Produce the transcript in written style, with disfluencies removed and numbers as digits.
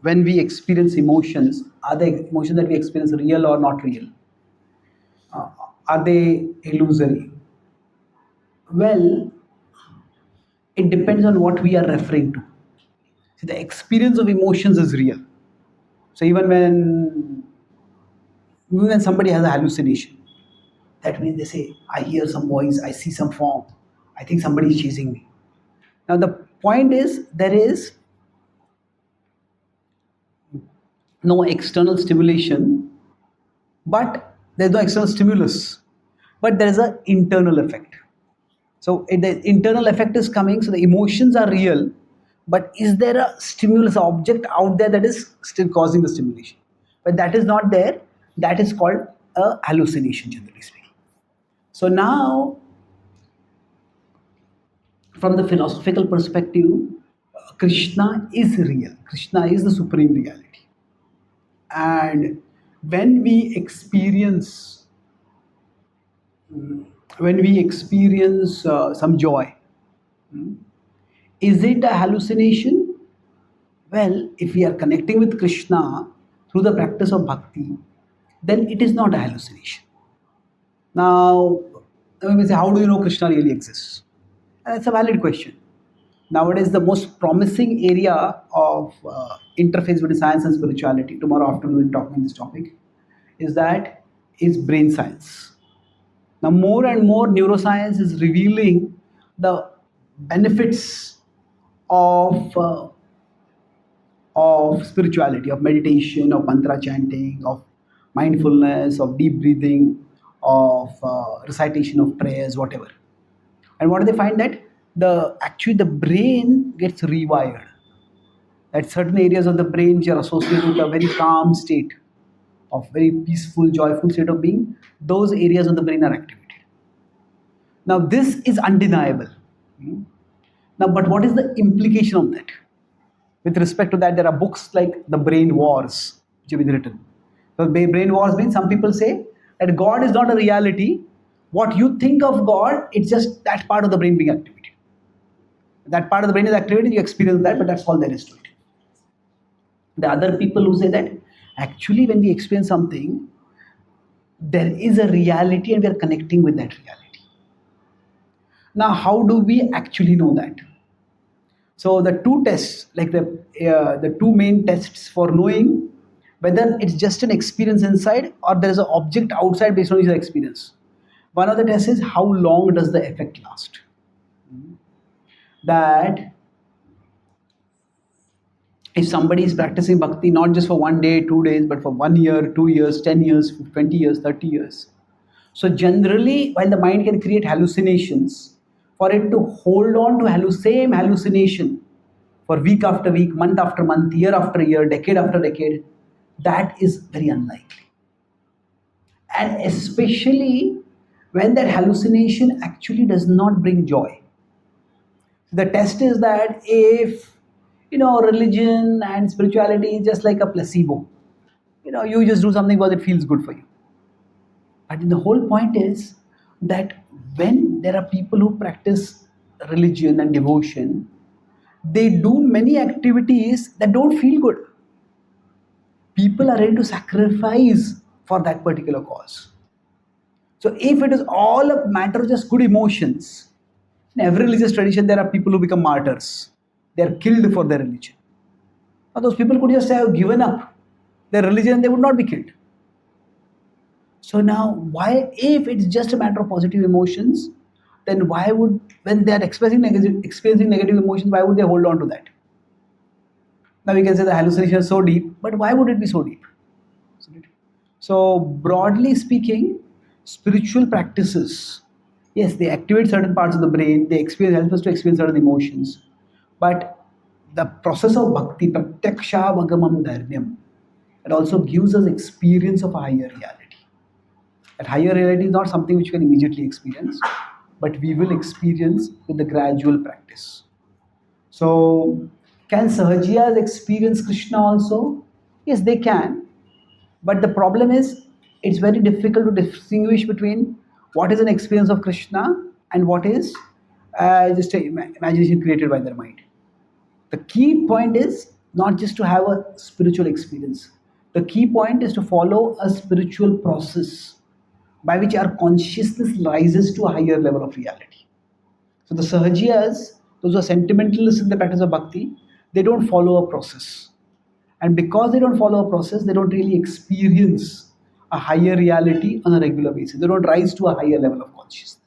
when we experience emotions, are the emotions that we experience real or not real? Are they illusory? Well, it depends on what we are referring to. See, the experience of emotions is real. So even when somebody has a hallucination, that means they say, I hear some voice, I see some form, I think somebody is chasing me. Now the point is, there is no external stimulation, but there's no external stimulus, but there is an internal effect. So the internal effect is coming, so the emotions are real, but is there a stimulus object out there that is still causing the stimulation? But that is not there. That is called a hallucination, generally speaking. So now, from the philosophical perspective, Krishna is real. Krishna is the supreme reality. And when we experience some joy, is it a hallucination? Well, if we are connecting with Krishna through the practice of bhakti, then it is not a hallucination. Now, when we say, how do you know Krishna really exists? That's a valid question. Nowadays, the most promising area of interface between science and spirituality, tomorrow afternoon we'll talk on this topic, is brain science. Now, more and more neuroscience is revealing the benefits of spirituality, of meditation, of mantra chanting, of mindfulness, of deep breathing, of recitation of prayers, whatever. And what do they find? That the brain gets rewired. That certain areas of the brain which are associated with a very calm state, of very peaceful, joyful state of being, those areas of the brain are activated. Now this is undeniable. Now, but what is the implication of that? With respect to that, there are books like The Brain Wars, which have been written. So brain wars means some people say that God is not a reality. What you think of God, it's just that part of the brain being activated. That part of the brain is activated, you experience that, but that's all there is to it. The other people who say that actually when we experience something, there is a reality and we are connecting with that reality. Now, how do we actually know that? So the two tests, like the two main tests for knowing whether it's just an experience inside or there is an object outside based on your experience. One of the tests is how long does the effect last? That if somebody is practicing bhakti not just for 1 day, 2 days, but for 1 year, 2 years, 10 years, 20 years, 30 years. So generally, while the mind can create hallucinations, for it to hold on to same hallucination for week after week, month after month, year after year, decade after decade, that is very unlikely. And especially when that hallucination actually does not bring joy. The test is that if religion and spirituality is just like a placebo, you just do something because it feels good for you. But the whole point is that when there are people who practice religion and devotion, they do many activities that don't feel good. People are ready to sacrifice for that particular cause. So if it is all a matter of just good emotions, in every religious tradition there are people who become martyrs. They are killed for their religion. Now those people could just have given up their religion and they would not be killed. So now, why, if it's just a matter of positive emotions, then when they are experiencing negative emotions, why would they hold on to that? Now we can say the hallucination is so deep, but why would it be so deep? So broadly speaking, spiritual practices, yes, they activate certain parts of the brain, they help us to experience certain emotions, but the process of bhakti, pratyaksha vagamam dharmyam, it also gives us experience of a higher reality. That higher reality is not something which you can immediately experience, but we will experience with the gradual practice. So, can Sahajiyas experience Krishna also? Yes, they can. But the problem is, it's very difficult to distinguish between what is an experience of Krishna and what is just an imagination created by their mind. The key point is not just to have a spiritual experience. The key point is to follow a spiritual process by which our consciousness rises to a higher level of reality. So the Sahajiyas, those who are sentimentalists in the practice of bhakti, they don't follow a process. And because they don't follow a process, they don't really experience a higher reality on a regular basis. They don't rise to a higher level of consciousness.